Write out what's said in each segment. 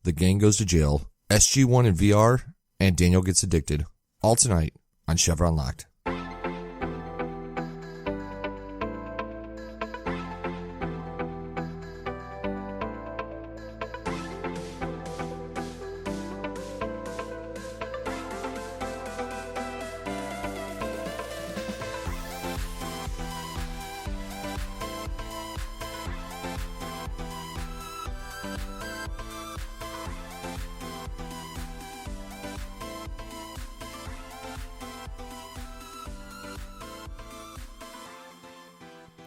The Gang Goes to Jail, SG-1 in VR, and Daniel Gets Addicted. All tonight on Chevron Locked.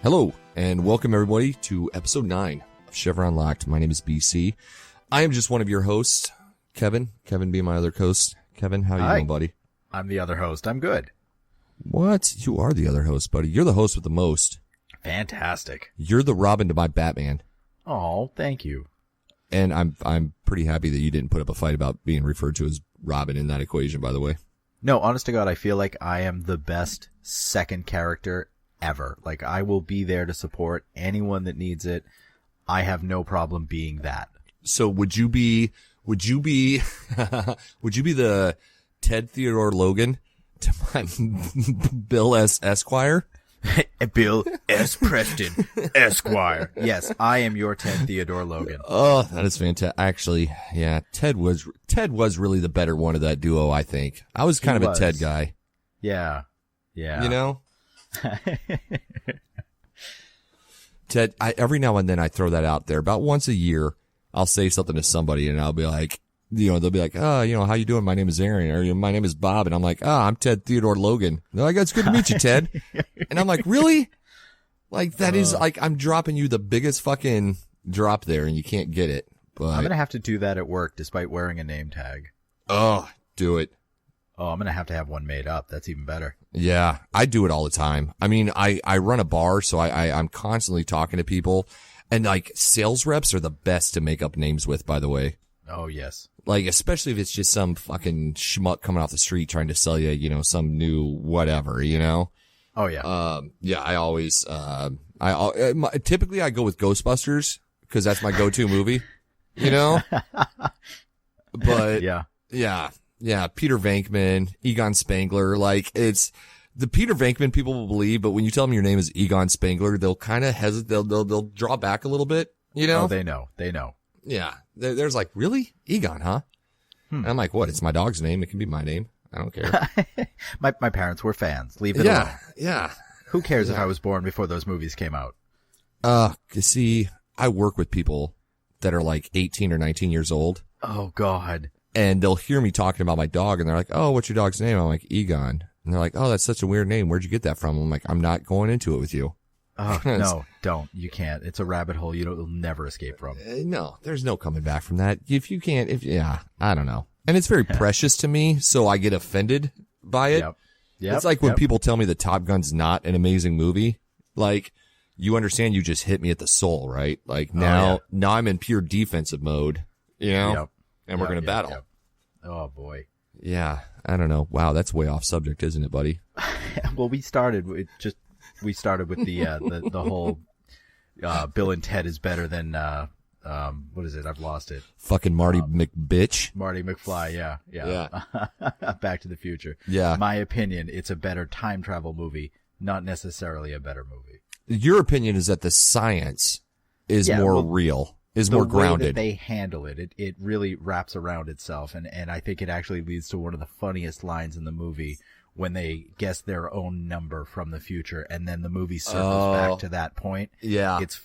Hello, and welcome everybody to episode 9 of Chevron Locked. My name is BC. I am just one of your hosts, Kevin. Kevin being my other host. Kevin, how you doing, buddy? I'm the other host. I'm good. What? You are the other host, buddy. You're the host with the most. Fantastic. You're the Robin to my Batman. Oh, thank you. And I'm pretty happy that you didn't put up a fight about being referred to as Robin in that equation, by the way. No, honest to God, I feel like I am the best second character ever. Like, I will be there to support anyone that needs it. I have no problem being that. So would you be the Ted Theodore Logan to my Bill S. Esquire? Bill S. Preston, Esquire. Yes, I am your Ted Theodore Logan. Oh, that is fantastic. Actually, yeah, Ted was really the better one of that duo, I think. I was kind of a Ted guy. Yeah. Yeah. You know? Ted, every now and then I throw that out there. About once a year, I'll say something to somebody and I'll be like, they'll be like, oh, how you doing? My name is Aaron, or my name is Bob. And I'm like, I'm Ted Theodore Logan. They're like, it's good to meet you, Ted. And I'm like, really? Like, that is like, I'm dropping you the biggest fucking drop there and you can't get it. But I'm going to have to do that at work despite wearing a name tag. Oh, do it. Oh, I'm going to have one made up. That's even better. Yeah, I do it all the time. I mean, I run a bar, so I'm constantly talking to people, and like sales reps are the best to make up names with, by the way. Oh, yes. Like, especially if it's just some fucking schmuck coming off the street trying to sell you, some new whatever, Oh, yeah. Yeah, I always, typically I go with Ghostbusters because that's my go-to movie, but yeah, Peter Venkman, Egon Spangler, like it's the Peter Venkman people will believe, but when you tell them your name is Egon Spangler, they'll kind of hesitate, they'll draw back a little bit, Oh, they know. Yeah. There's like, really? Egon, huh? And I'm like, what? It's my dog's name. It can be my name. I don't care. My parents were fans. Leave it alone. Yeah. Who cares if I was born before those movies came out? You see, I work with people that are like 18 or 19 years old. Oh, God. And they'll hear me talking about my dog and they're like, oh, what's your dog's name? I'm like, Egon. And they're like, oh, that's such a weird name. Where'd you get that from? I'm like, I'm not going into it with you. Oh, no, don't. You can't. It's a rabbit hole you'll never escape from. No, there's no coming back from that. I don't know. And it's very precious to me, so I get offended by it. Yep. It's like when people tell me that Top Gun's not an amazing movie. Like, you just hit me at the soul, right? Like now I'm in pure defensive mode, and we're going to battle. Yep. Oh boy. Yeah. I don't know. Wow. That's way off subject, isn't it, buddy? Well, we started with the whole, Bill and Ted is better than, what is it? I've lost it. Fucking Marty McBitch. Marty McFly. Yeah. Back to the Future. Yeah. My opinion, it's a better time travel movie, not necessarily a better movie. Your opinion is that the science is more real, is more grounded. The way that they handle it, it really wraps around itself. And I think it actually leads to one of the funniest lines in the movie when they guess their own number from the future. And then the movie circles back to that point. Yeah. It's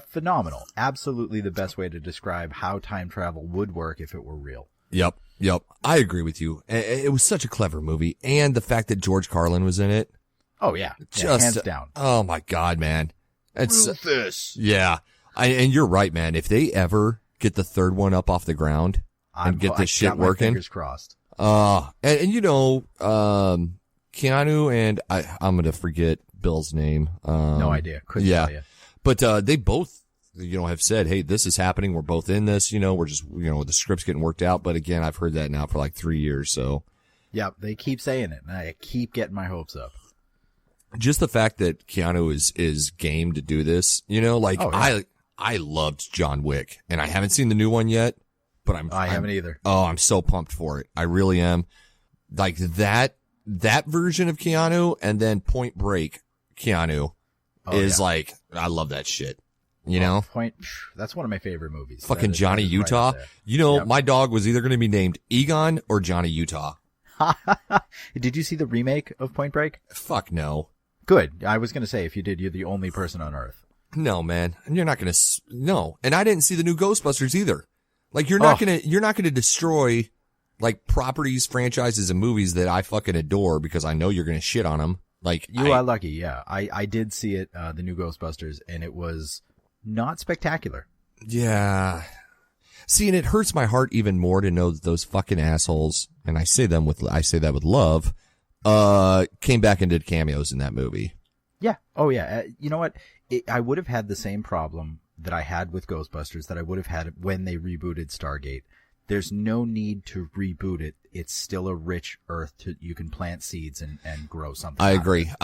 phenomenal. Absolutely the best way to describe how time travel would work if it were real. Yep. I agree with you. It was such a clever movie. And the fact that George Carlin was in it. Oh, yeah. Hands down. Oh, my God, man. It's Rufus. Yeah. And you're right, man. If they ever get the third one up off the ground and get this shit working. Fingers crossed. Keanu and I'm going to forget Bill's name. No idea. Couldn't tell you. But, they both, have said, hey, this is happening. We're both in this, we're just, the script's getting worked out. But again, I've heard that now for like 3 years. So. Yeah, they keep saying it and I keep getting my hopes up. Just the fact that Keanu is game to do this, I loved John Wick and I haven't seen the new one yet. but I haven't either. Oh, I'm so pumped for it. I really am. Like that version of Keanu, and then Point Break Keanu is like, I love that shit. You know? That's one of my favorite movies. Fucking Johnny Utah. Right, you know, my dog was either going to be named Egon or Johnny Utah. Did you see the remake of Point Break? Fuck no. Good. I was going to say, if you did, you're the only person on Earth. No, man. You're not going to, no. And I didn't see the new Ghostbusters either. Like, you're not going to destroy, like, properties, franchises, and movies that I fucking adore because I know you're going to shit on them. Like, you are lucky, yeah. I did see it, the new Ghostbusters, and it was not spectacular. Yeah. See, and it hurts my heart even more to know that those fucking assholes, and I say that with love, came back and did cameos in that movie. Yeah. Oh, yeah. You know what? I would have had the same problem that I had with Ghostbusters that I would have had when they rebooted Stargate. There's no need to reboot it. It's still a rich earth you can plant seeds and grow something. I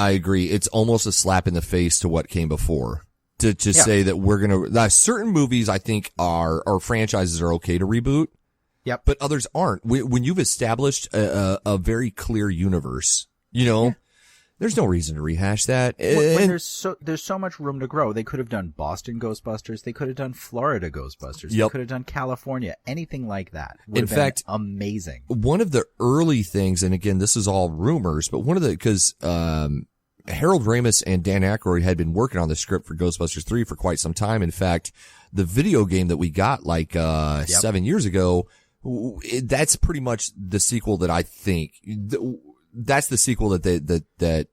agree. It's almost a slap in the face to what came before. To say that we're gonna, certain movies I think or franchises are okay to reboot. Yep. But others aren't. When you've established a very clear universe, you know, there's no reason to rehash that. When there's so much room to grow. They could have done Boston Ghostbusters. They could have done Florida Ghostbusters. They could have done California. Anything like that would have been amazing. One of the early things, and again, this is all rumors, but because Harold Ramis and Dan Aykroyd had been working on the script for Ghostbusters 3 for quite some time. In fact, the video game that we got 7 years ago, that's pretty much the sequel that I think that's the sequel that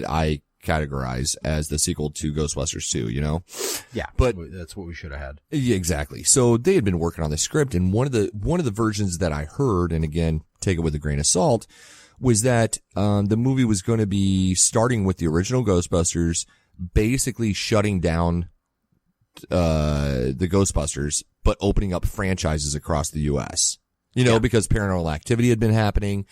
I categorize as the sequel to Ghostbusters 2, you know? Yeah. But that's what we should have had. Yeah, exactly. So they had been working on the script, and one of the versions that I heard, and again, take it with a grain of salt, was that the movie was going to be starting with the original Ghostbusters, basically shutting down the Ghostbusters, but opening up franchises across the U.S. You know, because Paranormal Activity had been happening.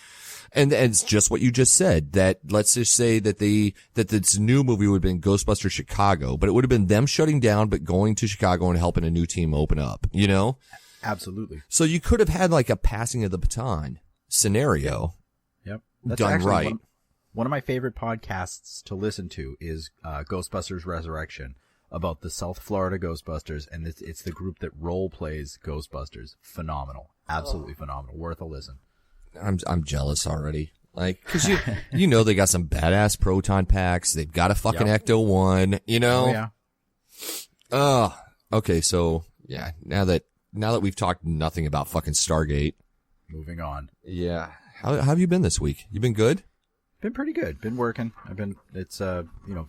And it's just what you just said, that let's just say that this new movie would have been Ghostbusters Chicago, but it would have been them shutting down, but going to Chicago and helping a new team open up, you know? Absolutely. So you could have had like a passing of the baton scenario. Yep. That's done right. One of my favorite podcasts to listen to is Ghostbusters Resurrection, about the South Florida Ghostbusters, and it's the group that role plays Ghostbusters. Phenomenal. Absolutely phenomenal. Worth a listen. I'm jealous already. Like, cause you know, they got some badass proton packs. They've got a fucking Ecto-1, you know? Oh, yeah. Okay. So yeah, now that we've talked nothing about fucking Stargate. Moving on. Yeah. How have you been this week? You been good? Been pretty good. Been working. It's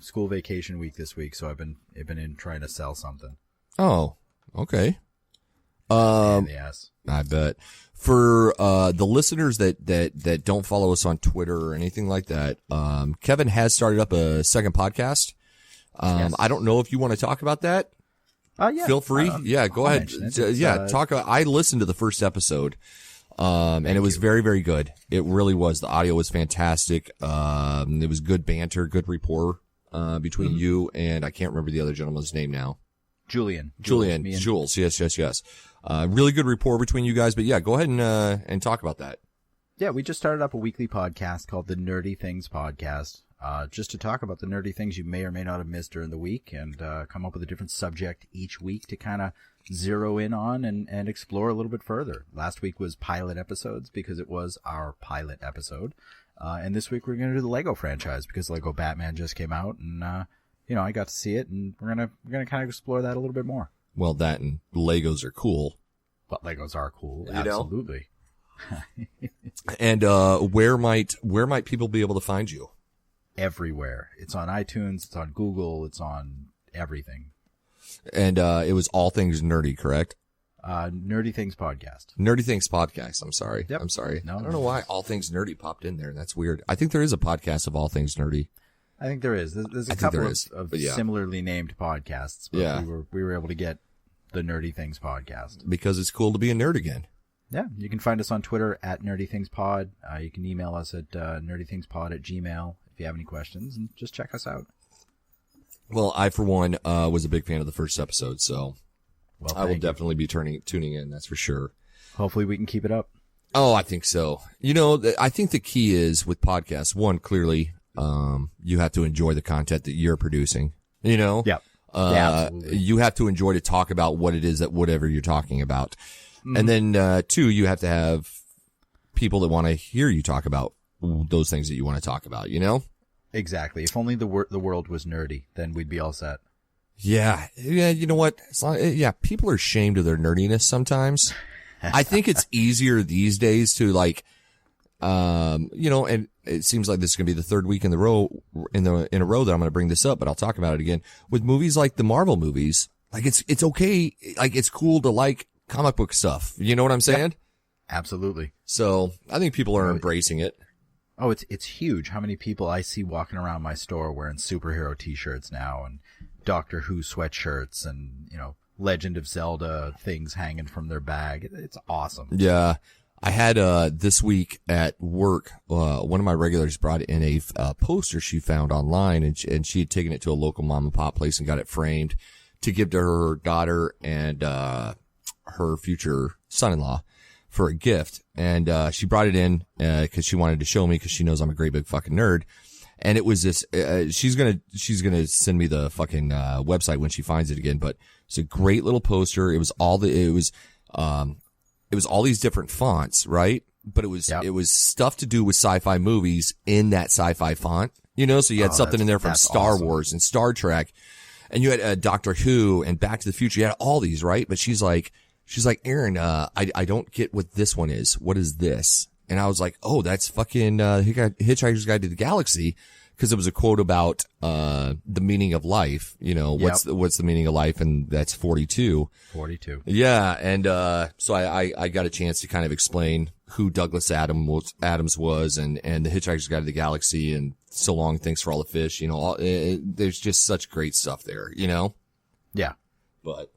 school vacation week this week, so I've been in trying to sell something. Oh, okay. Yes. I bet. For the listeners that don't follow us on Twitter or anything like that, Kevin has started up a second podcast. Yes. I don't know if you want to talk about that. Yeah. Feel free. Go ahead. Talk. I listened to the first episode. And it was very, very good. It really was. The audio was fantastic. It was good banter, good rapport, between you and I can't remember the other gentleman's name now. Julian. Jules. Yes. Really good rapport between you guys, but yeah, go ahead and talk about that. Yeah, we just started up a weekly podcast called the Nerdy Things Podcast, just to talk about the nerdy things you may or may not have missed during the week, and come up with a different subject each week to kind of zero in on and explore a little bit further. Last week was pilot episodes because it was our pilot episode. And this week we're going to do the Lego franchise because Lego Batman just came out, and I got to see it, and we're going to kind of explore that a little bit more. Well, that and Legos are cool. But Legos are cool. You absolutely. And where might people be able to find you? Everywhere. It's on iTunes, it's on Google, it's on everything. And it was All Things Nerdy, correct? Nerdy Things Podcast. Nerdy Things Podcast. I'm sorry. Yep. I'm sorry. No, I don't know why All Things Nerdy popped in there. That's weird. I think there is a podcast of All Things Nerdy. I think there is. There's a couple of similarly named podcasts, but we were able to get the Nerdy Things Podcast. Because it's cool to be a nerd again. Yeah, you can find us on Twitter at NerdyThingsPod. You can email us at nerdythingspod@gmail.com if you have any questions, and just check us out. Well, I, for one, was a big fan of the first episode, so I will definitely be tuning in, that's for sure. Hopefully we can keep it up. Oh, I think so. I think the key is with podcasts, one, clearly, you have to enjoy the content that you're producing, Yep. Yeah, absolutely. You have to enjoy to talk about what it is that whatever you're talking about. And then, two, you have to have people that want to hear you talk about those things that you want to talk about, Exactly. If only the world was nerdy, then we'd be all set. Yeah. Yeah. You know what? People are ashamed of their nerdiness sometimes. I think it's easier these days to and it seems like this is going to be the third week in a row that I'm going to bring this up, but I'll talk about it again with movies like the Marvel movies. Like it's okay. Like it's cool to like comic book stuff. You know what I'm saying? Yeah, absolutely. So I think people are embracing it. Oh, it's huge. How many people I see walking around my store wearing superhero t-shirts now and Doctor Who sweatshirts and, Legend of Zelda things hanging from their bag. It's awesome. Yeah. I had, this week at work, one of my regulars brought in a poster she found online and she had taken it to a local mom and pop place and got it framed to give to her daughter and, her future son-in-law for a gift. And, she brought it in, cause she wanted to show me cause she knows I'm a great big fucking nerd. And it was this, she's gonna send me the fucking, website when she finds it again, but it's a great little poster. It was all these different fonts, right? But it was stuff to do with sci-fi movies in that sci-fi font, so you had something in there from Star Wars and Star Trek and you had, Doctor Who and Back to the Future. You had all these, right? But she's like, Aaron, I don't get what this one is. What is this? And I was like, oh, that's fucking, Hitchhiker's Guide to the Galaxy. Cause it was a quote about, the meaning of life, what's the meaning of life? And that's 42. 42. Yeah. And, so I got a chance to kind of explain who Douglas Adams was and the Hitchhiker's Guide to the Galaxy and So Long, Thanks for All the Fish, there's just such great stuff there, Yeah. But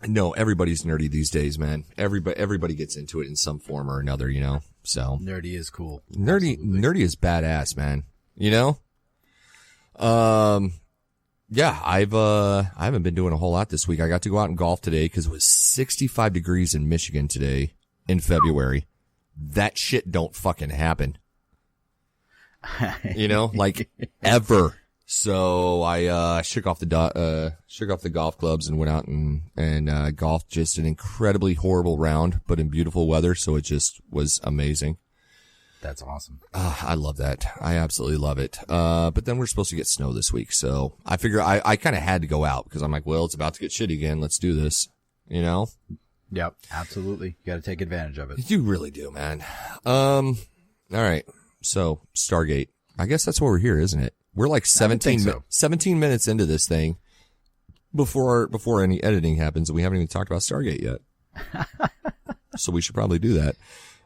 no, everybody's nerdy these days, man. Everybody gets into it in some form or another, So nerdy is cool. Nerdy is badass, man. Yeah, I haven't been doing a whole lot this week. I got to go out and golf today because it was 65 degrees in Michigan today in February. That shit don't fucking happen. Like ever. So I shook off the golf clubs and went out and golfed just an incredibly horrible round, but in beautiful weather. So it just was amazing. That's awesome. I love that. I absolutely love it. But then we're supposed to get snow this week, so I figure I kind of had to go out because I'm like, well, it's about to get shitty again. Let's do this. Yep, absolutely. You got to take advantage of it. You really do, man. All right. So Stargate. I guess that's why we're here, isn't it? We're like 17 minutes into this thing before any editing happens, and we haven't even talked about Stargate yet. So we should probably do that.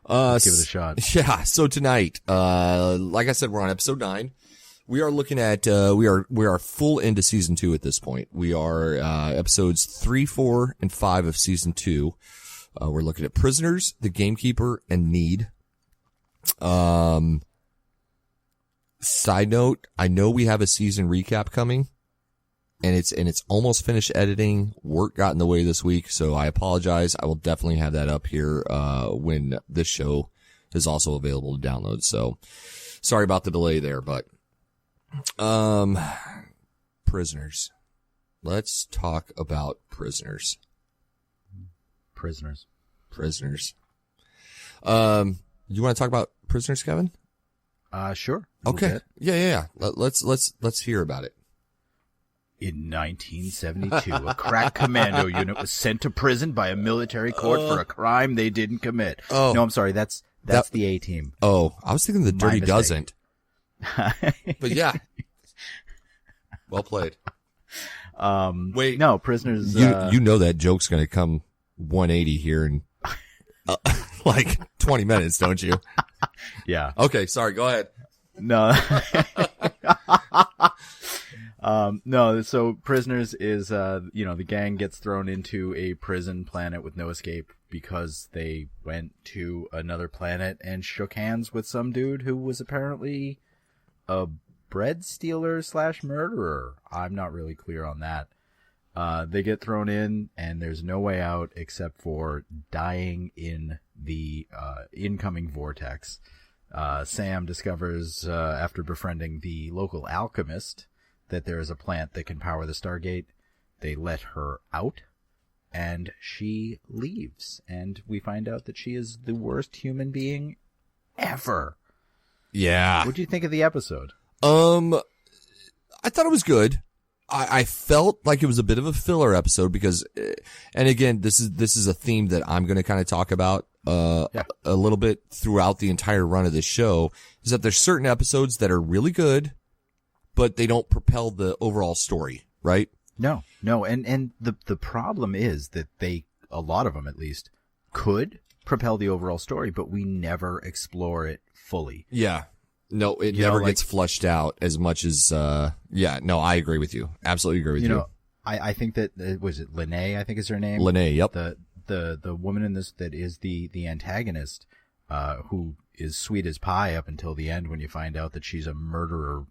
Let's give it a shot. Yeah. So tonight, like I said, we're on episode 9. We are looking at, we are full into season 2 at this point. We are, episodes 3, 4, and 5 of season 2. We're looking at Prisoners, The Gamekeeper, and Need. Side note, I know we have a season recap coming and it's almost finished editing. Work got in the way this week, so I apologize. I will definitely have that up here, when this show is also available to download. So sorry about the delay there, but, Prisoners. Let's talk about Prisoners. Prisoners. You want to talk about Prisoners, Kevin? Sure. Okay. Yeah. Let's hear about it. In 1972, a crack commando unit was sent to prison by a military court for a crime they didn't commit. Oh. No, I'm sorry. That's the A-Team. Oh, I was thinking the Dirty Dozen't. But yeah. Well played. Wait. No, Prisoners. You know that joke's going to come 180 here in like 20 minutes, don't you? Yeah. Okay. Sorry. Go ahead. No. No. So Prisoners is, the gang gets thrown into a prison planet with no escape because they went to another planet and shook hands with some dude who was apparently a bread stealer / murderer. I'm not really clear on that. They get thrown in, and there's no way out except for dying in the incoming vortex. Sam discovers, after befriending the local alchemist, that there is a plant that can power the Stargate. They let her out, and she leaves. And we find out that she is the worst human being ever. Yeah. What do you think of the episode? I thought it was good. I felt like it was a bit of a filler episode because, and again, this is a theme that I'm going to kind of talk about, a little bit throughout the entire run of this show, is that there's certain episodes that are really good, but they don't propel the overall story, right? No. And the problem is that a lot of them at least, could propel the overall story, but we never explore it fully. Yeah. No, it never gets flushed out as much as, no, I agree with you. Absolutely agree with you. I think that, was it Lene, I think is her name? Lene, yep. The woman in this that is the antagonist, who is sweet as pie up until the end when you find out that she's a murderer.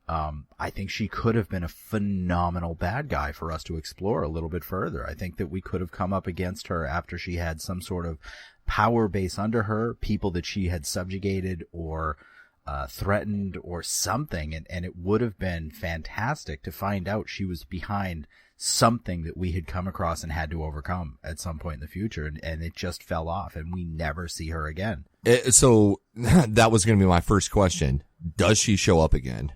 I think she could have been a phenomenal bad guy for us to explore a little bit further. I think that we could have come up against her after she had some sort of power base under her, people that she had subjugated or threatened or something, and it would have been fantastic to find out she was behind something that we had come across and had to overcome at some point in the future, and it just fell off, and we never see her again. So that was going to be my first question. Does she show up again?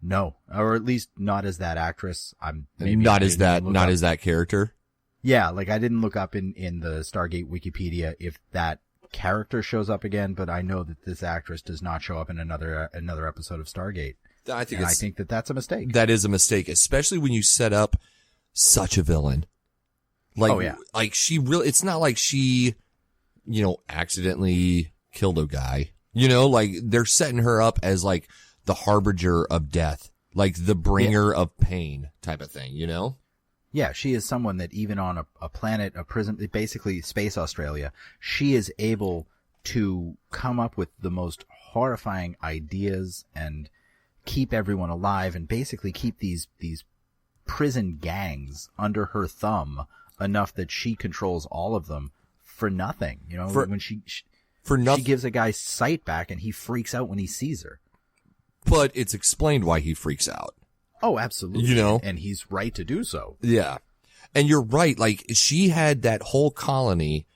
No, or at least not as that actress. Not as that character. Yeah, like I didn't look up in the Stargate Wikipedia if that character shows up again, but I know that this actress does not show up in another episode of Stargate. I think that that's a mistake. That is a mistake, especially when you set up such a villain. Like she really, it's not like she, accidentally killed a guy, like they're setting her up as like the harbinger of death, like the bringer of pain type of thing, Yeah, she is someone that even on a planet, a prison, basically Space Australia, she is able to come up with the most horrifying ideas and keep everyone alive and basically keep these prison gangs under her thumb enough that she controls all of them for nothing. When she gives a guy sight back and he freaks out when he sees her. But it's explained why he freaks out. Oh, absolutely. And he's right to do so. Yeah. And you're right. Like she had that whole colony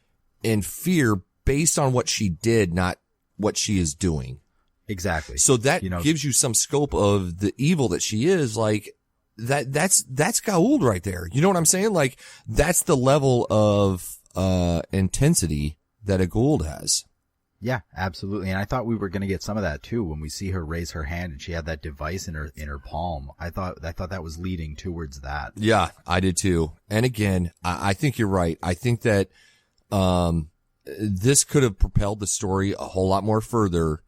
in fear based on what she did, not what she is doing. Exactly. So that gives you some scope of the evil that she is. Like that's Goa'uld right there. You know what I'm saying? Like that's the level of, intensity that a Goa'uld has. Yeah, absolutely. And I thought we were going to get some of that too when we see her raise her hand and she had that device in her palm. I thought that was leading towards that. Yeah, I did too. And again, I think you're right. I think that this could have propelled the story a whole lot more further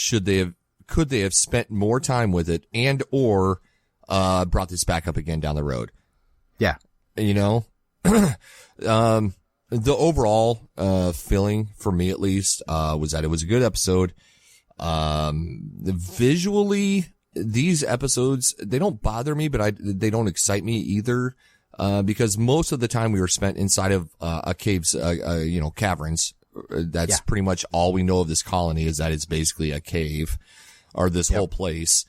could they have spent more time with it and or brought this back up again down the road. Yeah. The overall feeling for me at least was that it was a good episode. Visually, these episodes, they don't bother me, but they don't excite me either, because most of the time we were spent inside of a cave's caverns. That's pretty much all we know of this colony, is that it's basically a cave or this whole place.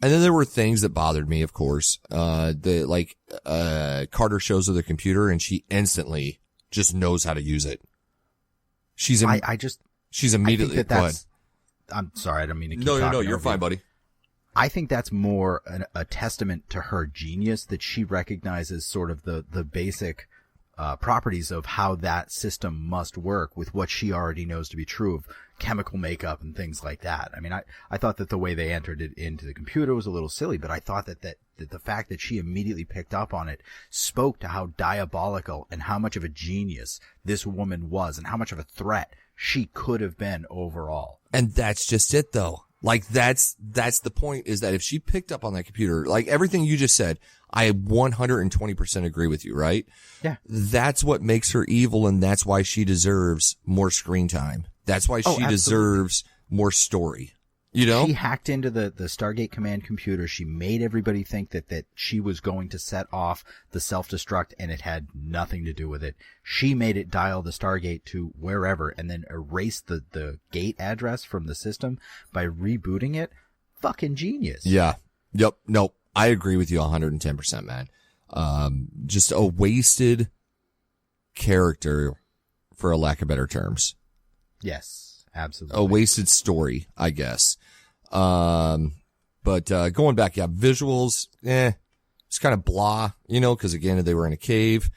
And then there were things that bothered me, of course. Carter shows her the computer and she instantly just knows how to use it. She's immediately, go ahead. I'm sorry, I don't mean to keep No, you're fine, buddy. I think that's more a testament to her genius, that she recognizes sort of the basic properties of how that system must work with what she already knows to be true of chemical makeup and things like that. I mean, I thought that the way they entered it into the computer was a little silly, but I thought that the fact that she immediately picked up on it spoke to how diabolical and how much of a genius this woman was and how much of a threat she could have been overall. And that's just it though. Like that's the point, is that if she picked up on that computer, like everything you just said, I 120% agree with you, right? Yeah. That's what makes her evil, and that's why she deserves more screen time. That's why she deserves more story. You know? She hacked into the Stargate Command computer. She made everybody think that she was going to set off the self-destruct, and it had nothing to do with it. She made it dial the Stargate to wherever and then erase the gate address from the system by rebooting it. Fucking genius. Yeah. Yep. Nope. I agree with you 110%, man. Just a wasted character, for a lack of better terms. Yes, absolutely. A wasted story, I guess. But going back, yeah, visuals, it's kind of blah, you know, because again, they were in a cave.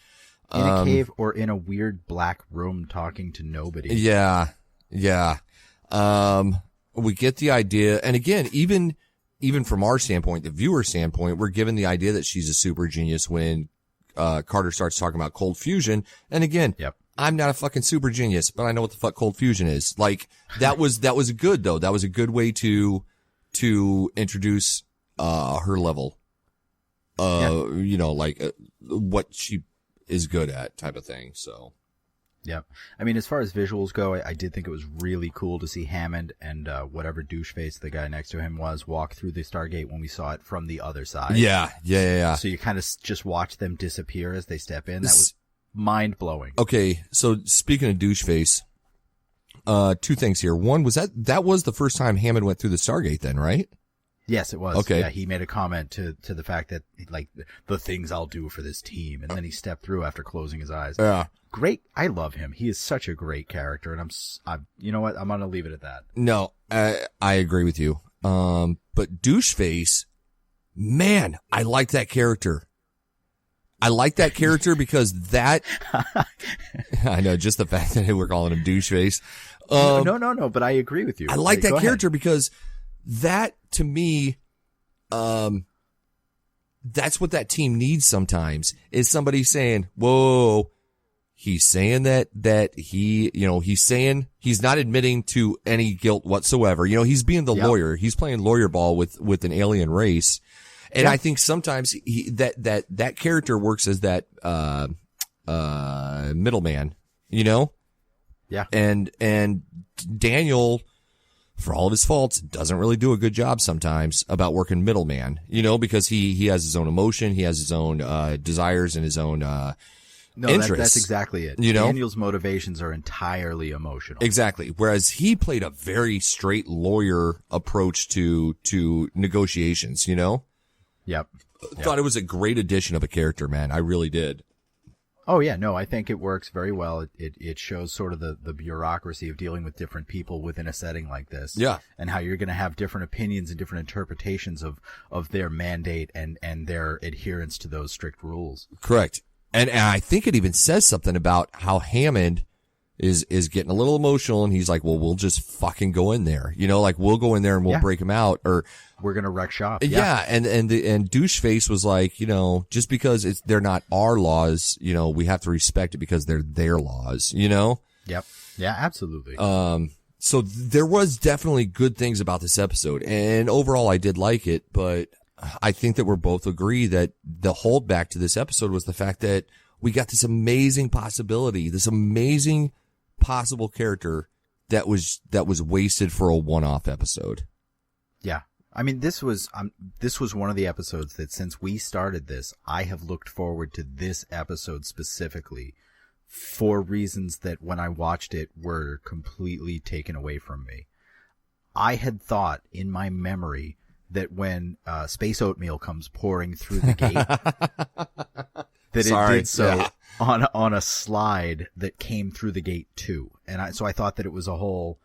In a cave or in a weird black room talking to nobody. Yeah. Yeah. We get the idea. And again, even from our standpoint, the viewer standpoint, we're given the idea that she's a super genius when Carter starts talking about cold fusion. And again, Yep. I'm not a fucking super genius, but I know what the fuck cold fusion is. Like, that was good though. That was a good way to introduce, her level. You know, like, what she is good at type of thing. So. Yeah. I mean, as far as visuals go, I did think it was really cool to see Hammond and whatever doucheface the guy next to him was walk through the Stargate when we saw it from the other side. Yeah. So you kind of just watch them disappear as they step in. That was mind-blowing. Okay, so speaking of doucheface, two things here. One, was that was the first time Hammond went through the Stargate then, right? Yes, it was. Okay. Yeah, he made a comment to the fact that, like, the things I'll do for this team, and then he stepped through after closing his eyes. Yeah. Great. I love him. He is such a great character, and I'm you know what? I'm gonna leave it at that. No, I agree with you. But doucheface, man, I like that character. I like that character because that, I know, just the fact that we're calling him doucheface. No, but I agree with you. I like that Go character ahead. because that, to me, that's what that team needs sometimes, is somebody saying, whoa, he's saying that he, you know, he's saying he's not admitting to any guilt whatsoever. You know, he's being the lawyer. He's playing lawyer ball with an alien race. And I think sometimes that character works as that, middleman, you know? Yeah. And Daniel, for all of his faults, doesn't really do a good job sometimes about working middleman, you know, because he has his own emotion, he has his own, desires and his own, interests. That's exactly it. You know? Daniel's motivations are entirely emotional. Exactly. Whereas he played a very straight lawyer approach to negotiations, you know? Yep. Thought it was a great addition of a character, man. I really did. Oh yeah, no, I think it works very well. It shows sort of the bureaucracy of dealing with different people within a setting like this. Yeah. And how you're going to have different opinions and different interpretations of their mandate and their adherence to those strict rules. Correct. And I think it even says something about how Hammond is getting a little emotional, and he's like, well, we'll just fucking go in there. You know, like, we'll go in there and we'll break him out, or we're going to wreck shop. Yeah. And doucheface was like, you know, just because they're not our laws, you know, we have to respect it because they're their laws, you know? Yep. Yeah, absolutely. So there was definitely good things about this episode, and overall I did like it, but I think that we're both agree that the holdback to this episode was the fact that we got this amazing possibility, this amazing possible character that was wasted for a one-off episode. Yeah. I mean, this was one of the episodes that, since we started this, I have looked forward to this episode specifically for reasons that when I watched it were completely taken away from me. I had thought in my memory that when Space Oatmeal comes pouring through the gate, that it did so on a slide that came through the gate too. And so I thought that it was a whole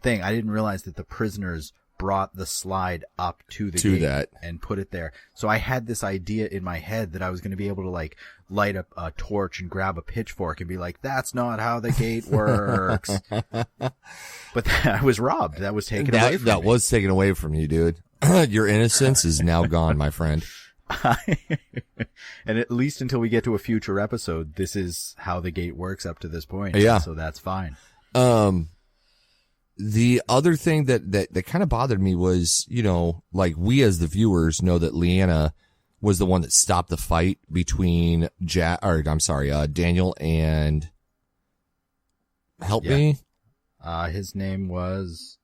thing. I didn't realize that the prisoners brought the slide up to the gate and put it there. So I had this idea in my head that I was going to be able to, like, light up a torch and grab a pitchfork and be like, that's not how the gate works. But I was robbed. That was taken away from me. That was taken away from you, dude. Your innocence is now gone, my friend. And at least until we get to a future episode, this is how the gate works up to this point. Yeah. So that's fine. The other thing that kind of bothered me was, you know, like, we as the viewers know that Leanna was the one that stopped the fight between Daniel and, help me. His name was,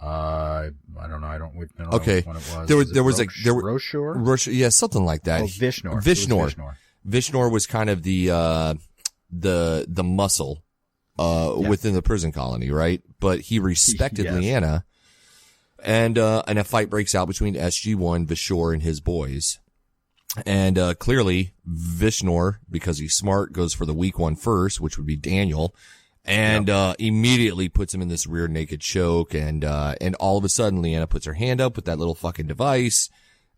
I don't know. I don't know Okay. which one it was. There was Roshor? yeah, something like that. Oh, Vishnor. Vishnor. Vishnor was kind of the muscle, within the prison colony, right? But he respected Yes. Lyanna. And a fight breaks out between SG-1, Vishor, and his boys. And, clearly, Vishnor, because he's smart, goes for the weak one first, which would be Daniel. And, immediately puts him in this rear naked choke. And all of a sudden, Lyanna puts her hand up with that little fucking device.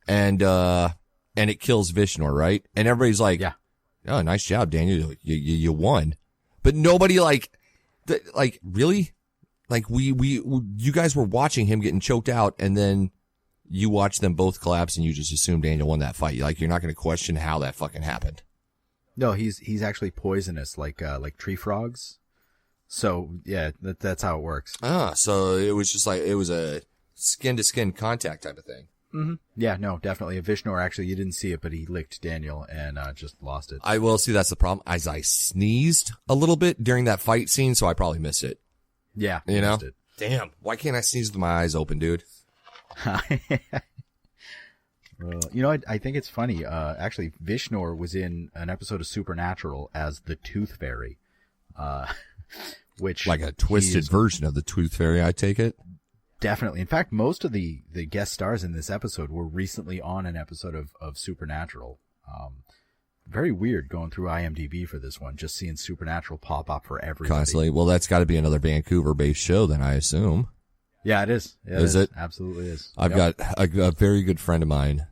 And it kills Vishnor, right? And everybody's like, Yeah. oh, nice job, Daniel. You won. But nobody really? Like you guys were watching him getting choked out, and then you watch them both collapse and you just assume Daniel won that fight. Like, you're not going to question how that fucking happened. No, he's actually poisonous, like tree frogs. So yeah, that's how it works. So it was just like, it was a skin to skin contact type of thing. Mm-hmm. Yeah, no, definitely. Vishnor, actually, you didn't see it, but he licked Daniel and just lost it. I will see, that's the problem. As I sneezed a little bit during that fight scene, so I probably missed it. Yeah, you know? missed it. Damn. Why can't I sneeze with my eyes open, dude? I think it's funny. Actually, Vishnor was in an episode of Supernatural as the Tooth Fairy, which like a twisted version of the Tooth Fairy, I take it. Definitely. In fact, most of the guest stars in this episode were recently on an episode of Supernatural. Very weird going through IMDb for this one, just seeing Supernatural pop up for everybody. Constantly. Well, that's got to be another Vancouver-based show, then, I assume. Yeah, it is. Yeah, is it? Absolutely is. I've got a very good friend of mine,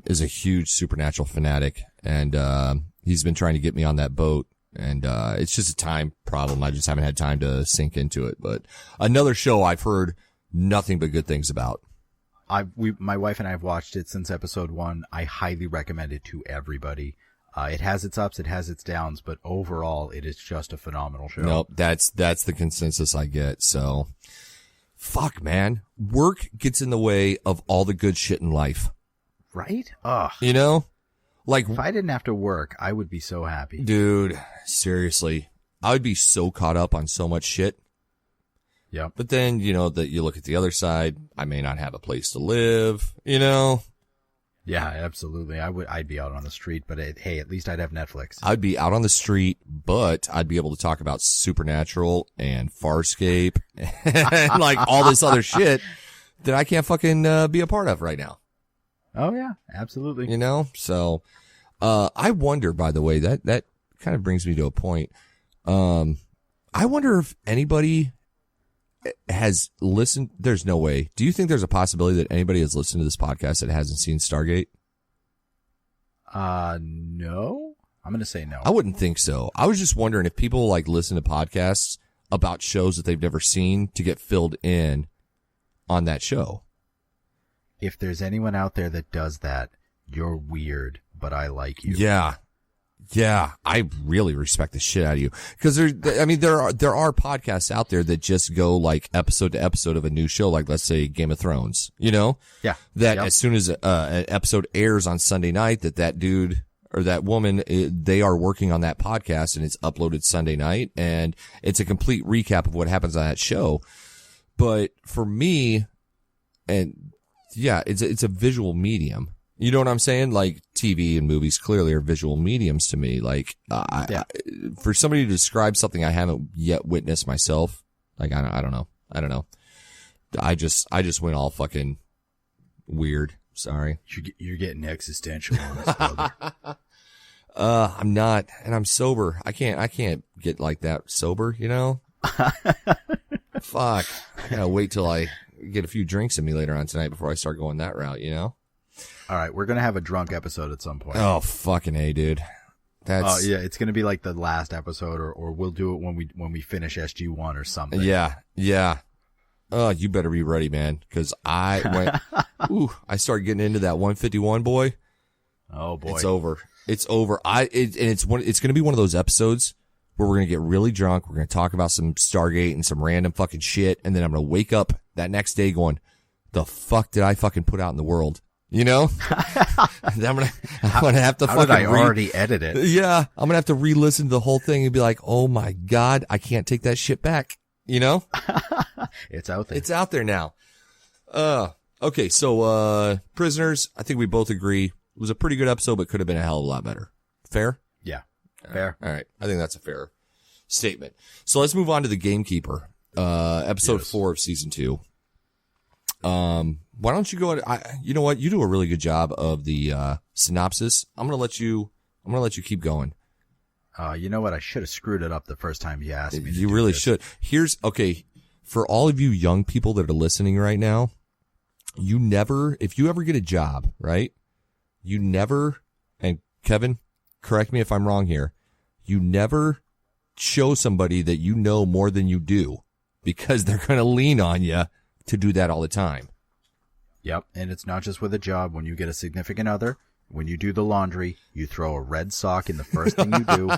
is a huge Supernatural fanatic, and he's been trying to get me on that boat, and it's just a time problem. I just haven't had time to sink into it. But another show I've heard nothing but good things about. My wife and I have watched it since episode 1. I highly recommend it to everybody. It has its ups, it has its downs, but overall, it is just a phenomenal show. Nope, that's the consensus I get. So, fuck, man, work gets in the way of all the good shit in life, right? Ugh. You know, like, if I didn't have to work, I would be so happy, dude. Seriously, I would be so caught up on so much shit. Yeah. But then, you know, that you look at the other side, I may not have a place to live, you know? Yeah, absolutely. I'd be out on the street, but hey, at least I'd have Netflix. I'd be out on the street, but I'd be able to talk about Supernatural and Farscape and like all this other shit that I can't fucking be a part of right now. Oh yeah, absolutely. You know? So, I wonder, by the way, that kind of brings me to a point. I wonder if anybody has listened. There's no way. Do you think there's a possibility that anybody has listened to this podcast that hasn't seen Stargate? No. I'm going to say no. I wouldn't think so. I was just wondering if people like listen to podcasts about shows that they've never seen to get filled in on that show. If there's anyone out there that does that, you're weird, but I like you. Yeah, I really respect the shit out of you. Cause there are podcasts out there that just go like episode to episode of a new show, like let's say Game of Thrones, you know? Yeah. That as soon as an episode airs on Sunday night, that dude or that woman, they are working on that podcast and it's uploaded Sunday night and it's a complete recap of what happens on that show. But for me, and yeah, it's a visual medium. You know what I'm saying? Like TV and movies clearly are visual mediums to me. Like, for somebody to describe something I haven't yet witnessed myself, like, I don't know. I just went all fucking weird. Sorry. You're getting existential on this, brother. I'm not, and I'm sober. I can't get like that sober, you know? Fuck. I gotta wait till I get a few drinks in me later on tonight before I start going that route, you know? All right, we're going to have a drunk episode at some point. Oh, fucking A, dude. That's yeah, it's going to be like the last episode or we'll do it when we finish SG-1 or something. Yeah. Oh, you better be ready, man, cuz I start getting into that 151 boy. Oh boy. It's over. It's going to be one of those episodes where we're going to get really drunk, we're going to talk about some Stargate and some random fucking shit, and then I'm going to wake up that next day going, "The fuck did I fucking put out in the world?" You know, I'm gonna have to fucking. I already edit it. Yeah, I'm gonna have to re-listen to the whole thing and be like, "Oh my god, I can't take that shit back." you know? It's out there. It's out there now. Okay, so Prisoners, I think we both agree, it was a pretty good episode, but could have been a hell of a lot better. Fair? Yeah. Fair. All right. I think that's a fair statement. So let's move on to The Gamekeeper, episode 4 of season 2. Why don't you go you know what? You do a really good job of the synopsis. I'm going to let you keep going. You know what? I should have screwed it up the first time you asked me. You really should. Okay, for all of you young people that are listening right now, if you ever get a job, right? You never, and Kevin, correct me if I'm wrong here, you never show somebody that you know more than you do, because they're going to lean on you to do that all the time. Yep. And it's not just with a job. When you get a significant other, when you do the laundry, you throw a red sock in the first thing you do.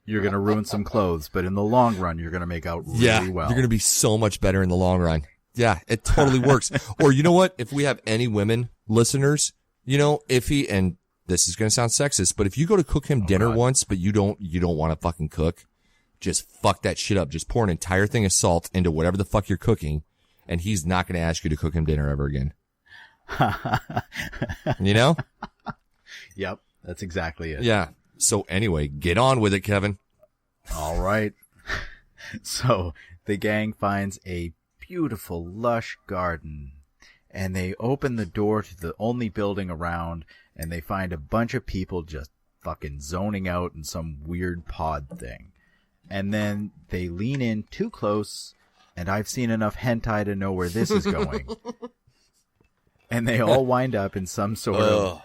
You're going to ruin some clothes, but in the long run, you're going to make out really well. You're going to be so much better in the long run. Yeah, it totally works. Or you know what? If we have any women listeners, you know, and this is going to sound sexist, but if you go to cook him dinner once, but you don't want to fucking cook, just fuck that shit up. Just pour an entire thing of salt into whatever the fuck you're cooking, and he's not going to ask you to cook him dinner ever again. You know? Yep, that's exactly it. Yeah. So anyway, get on with it, Kevin. All right. So the gang finds a beautiful, lush garden, and they open the door to the only building around, and they find a bunch of people just fucking zoning out in some weird pod thing. And then they lean in too close, and I've seen enough hentai to know where this is going. And they all wind up in some sort of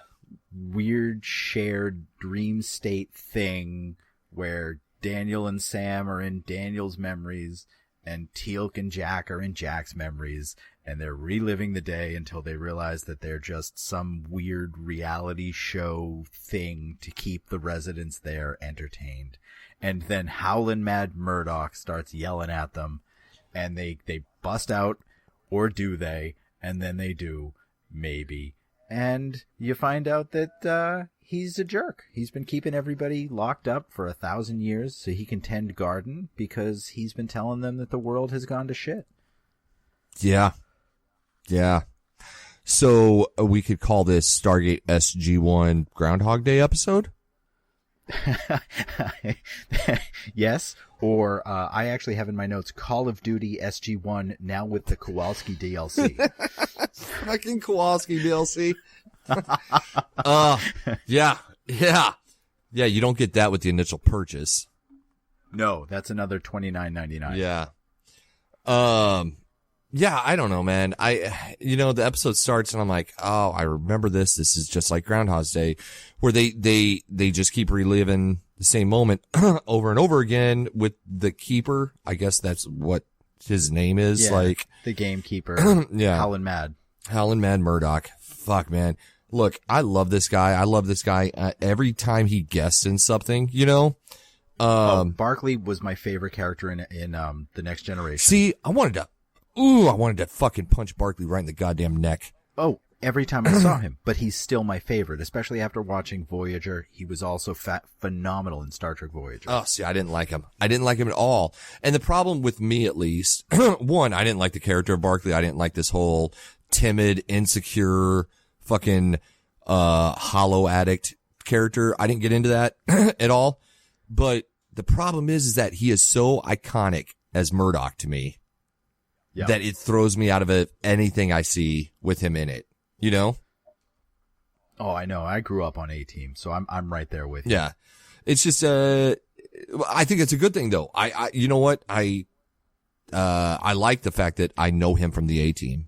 weird shared dream state thing where Daniel and Sam are in Daniel's memories, and Teal'c and Jack are in Jack's memories, and they're reliving the day until they realize that they're just some weird reality show thing to keep the residents there entertained. And then Howlin' Mad Murdoch starts yelling at them, and they bust out, or do they? And then they do, maybe. And you find out that he's a jerk. He's been keeping everybody locked up for 1,000 years so he can tend garden, because he's been telling them that the world has gone to shit. Yeah. Yeah. So we could call this Stargate SG-1 Groundhog Day episode? Yes. Or I actually have in my notes Call of Duty SG-1 now with the Kowalski DLC. Fucking Kowalski DLC. Yeah. Yeah, you don't get that with the initial purchase. No, that's another $29.99. Yeah. Yeah, I don't know, man. The episode starts and I'm like, oh, I remember this. This is just like Groundhog's Day, where they just keep reliving the same moment over and over again with the keeper. I guess that's what his name is. Yeah, like the gamekeeper. Yeah. Howlin' Mad Murdoch. Fuck, man. Look, I love this guy. Every time he guests in something, you know. Barkley was my favorite character in The Next Generation. See, I wanted to fucking punch Barkley right in the goddamn neck. Oh, every time I saw him, but he's still my favorite, especially after watching Voyager. He was also phenomenal in Star Trek Voyager. Oh, see, I didn't like him. I didn't like him at all. And the problem with me, at least, one, I didn't like the character of Barkley. I didn't like this whole timid, insecure, fucking, hollow addict character. I didn't get into that at all. But the problem is that he is so iconic as Murdoch to me. Yep. That it throws me out of anything I see with him in it, you know? Oh, I know. I grew up on A-Team, so I'm right there with you. Yeah. It's just, I think it's a good thing though. You know what? I like the fact that I know him from the A-Team,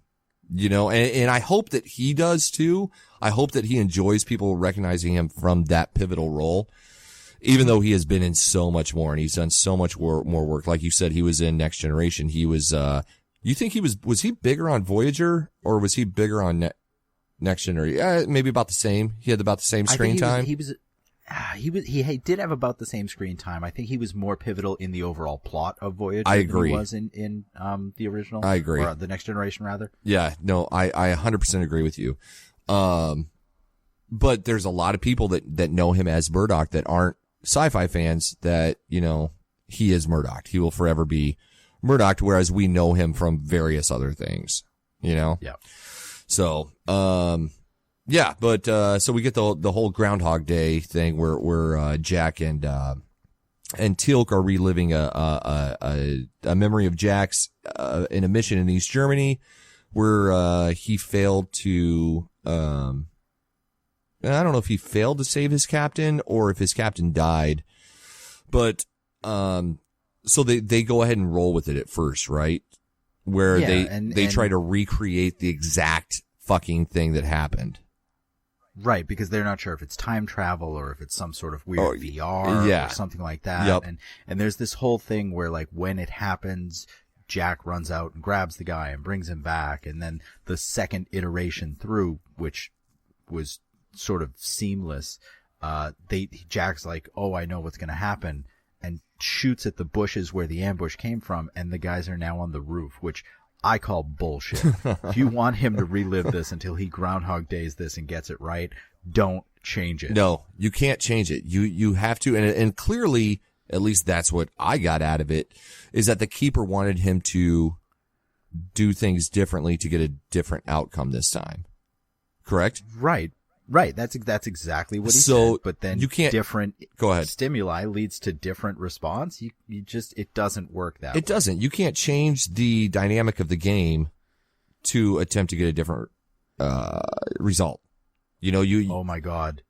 you know, and I hope that he does too. I hope that he enjoys people recognizing him from that pivotal role, even though he has been in so much more and he's done so much more work. Like you said, he was in Next Generation. He was, you think was he bigger on Voyager or was he bigger on Next Generation? Maybe about the same. He had about the same screen time. He did have about the same screen time. I think he was more pivotal in the overall plot of Voyager. I agree. Than he was in the original. I agree. Or the Next Generation, rather. Yeah, no, I 100% agree with you. But there's a lot of people that know him as Murdoch that aren't sci-fi fans that, you know, he is Murdoch. He will forever be Murdoch, whereas we know him from various other things, you know? Yeah. So, yeah, but, so we get the whole Groundhog Day thing where Jack and Teal'c are reliving a memory of Jack's, in a mission in East Germany where, he failed to, I don't know if he failed to save his captain or if his captain died, but, so they go ahead and roll with it at first, right? Where they try to recreate the exact fucking thing that happened. Right, because they're not sure if it's time travel or if it's some sort of weird VR or something like that. Yep. And there's this whole thing where, like, when it happens, Jack runs out and grabs the guy and brings him back. And then the second iteration through, which was sort of seamless, Jack's like, oh, I know what's going to happen, and shoots at the bushes where the ambush came from, and the guys are now on the roof, which I call bullshit. If you want him to relive this until he Groundhog Days this and gets it right, don't change it. No, you can't change it. You have to, and clearly, at least that's what I got out of it, is that the keeper wanted him to do things differently to get a different outcome this time. Correct? Right. That's exactly what he said. But then you can't, different go ahead. Stimuli leads to different response. You just, it doesn't work that way. It doesn't. You can't change the dynamic of the game to attempt to get a different, result. You know, oh my God.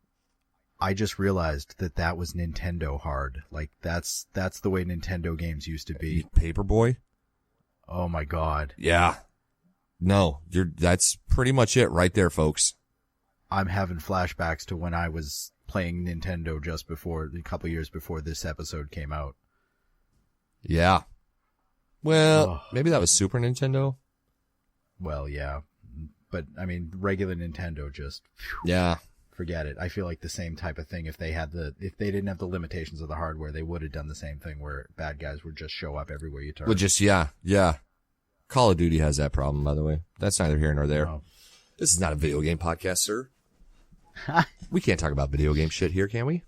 I just realized that was Nintendo hard. Like, that's the way Nintendo games used to be. Paperboy? Oh my God. Yeah. No, that's pretty much it right there, folks. I'm having flashbacks to when I was playing Nintendo just before, a couple years before this episode came out. Yeah. Well, maybe that was Super Nintendo. Well, yeah. But, I mean, regular Nintendo just... Yeah. Forget it. I feel like the same type of thing. If they didn't have the limitations of the hardware, they would have done the same thing where bad guys would just show up everywhere you turn. Well, just, yeah. Call of Duty has that problem, by the way. That's neither here nor there. Oh. This is not a video game podcast, sir. We can't talk about video game shit here, can we?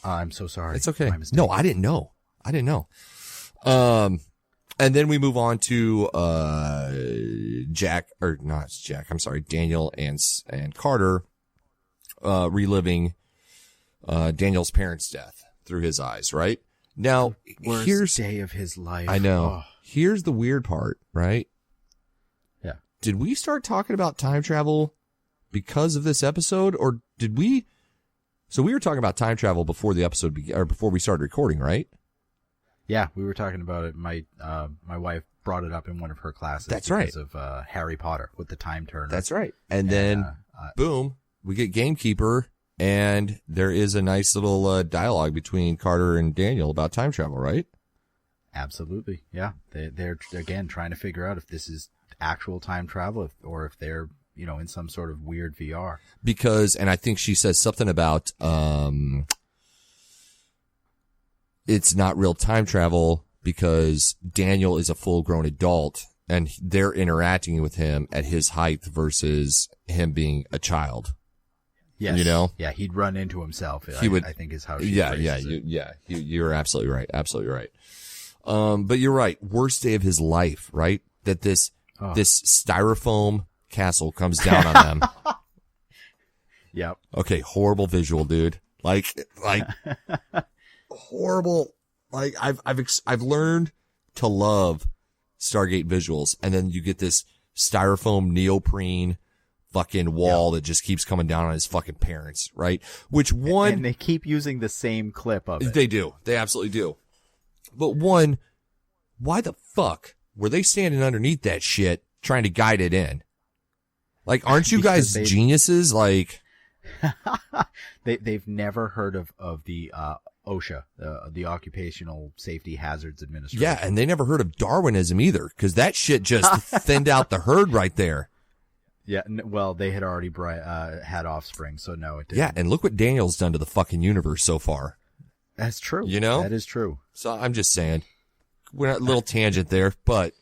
I'm so sorry. It's okay. No, I didn't know. And then we move on to Daniel and Carter reliving Daniel's parents' death through his eyes, right? Now, worst day of his life. I know. Oh. Here's the weird part, right? Yeah. Did we start talking about time travel because of this episode, or did we? So we were talking about time travel before the episode or before we started recording, right? Yeah, we were talking about it. My wife brought it up in one of her classes. That's because right. Of Harry Potter with the time turner. That's right. And then boom, we get Gamekeeper, and there is a nice little dialogue between Carter and Daniel about time travel, right? Absolutely. Yeah. They're again trying to figure out if this is actual time travel or if they're, you know, in some sort of weird VR. Because, and I think she says something about, it's not real time travel because Daniel is a full grown adult and they're interacting with him at his height versus him being a child. Yes. You know? Yeah. He'd run into himself. I think is how she phrases it. You're absolutely right. Absolutely right. But you're right. Worst day of his life, right? That this styrofoam castle comes down on them. Yep. Okay. Horrible visual, dude. Like horrible. Like I've learned to love Stargate visuals, and then you get this styrofoam neoprene fucking wall that just keeps coming down on his fucking parents, right? And they keep using the same clip of it. They do. They absolutely do. But one, why the fuck were they standing underneath that shit trying to guide it in? Like, aren't you guys geniuses? Like, they've never heard of the OSHA, the Occupational Safety Hazards Administration. Yeah, and they never heard of Darwinism either, because that shit just thinned out the herd right there. Yeah, well, they had already had offspring, so no, it didn't. Yeah, and look what Daniel's done to the fucking universe so far. That's true. You know? That is true. So I'm just saying, we're not a little tangent there, but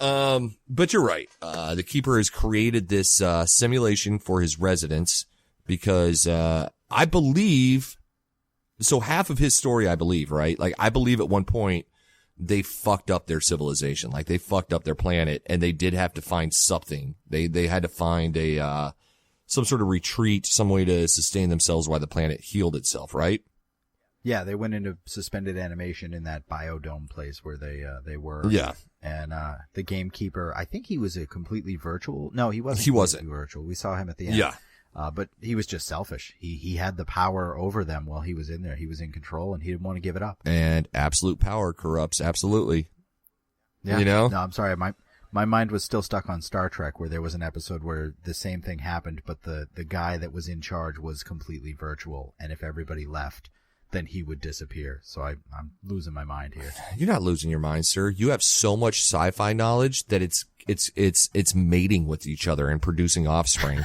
you're right. The Keeper has created this, simulation for his residents because, I believe, so half of his story, I believe, right? Like, I believe at one point they fucked up their civilization. Like they fucked up their planet, and they did have to find something. They had to find some sort of retreat, some way to sustain themselves while the planet healed itself, right? Yeah, they went into suspended animation in that biodome place where they were. Yeah. And the gamekeeper, I think he was a completely virtual. No, he wasn't. He wasn't virtual. We saw him at the end. Yeah. But he was just selfish. He had the power over them while he was in there. He was in control, and he didn't want to give it up. And absolute power corrupts absolutely. Yeah. You know? No, I'm sorry. My mind was still stuck on Star Trek, where there was an episode where the same thing happened, but the guy that was in charge was completely virtual, and if everybody left, then he would disappear. So I'm losing my mind here. You're not losing your mind, sir. You have so much sci-fi knowledge that it's mating with each other and producing offspring.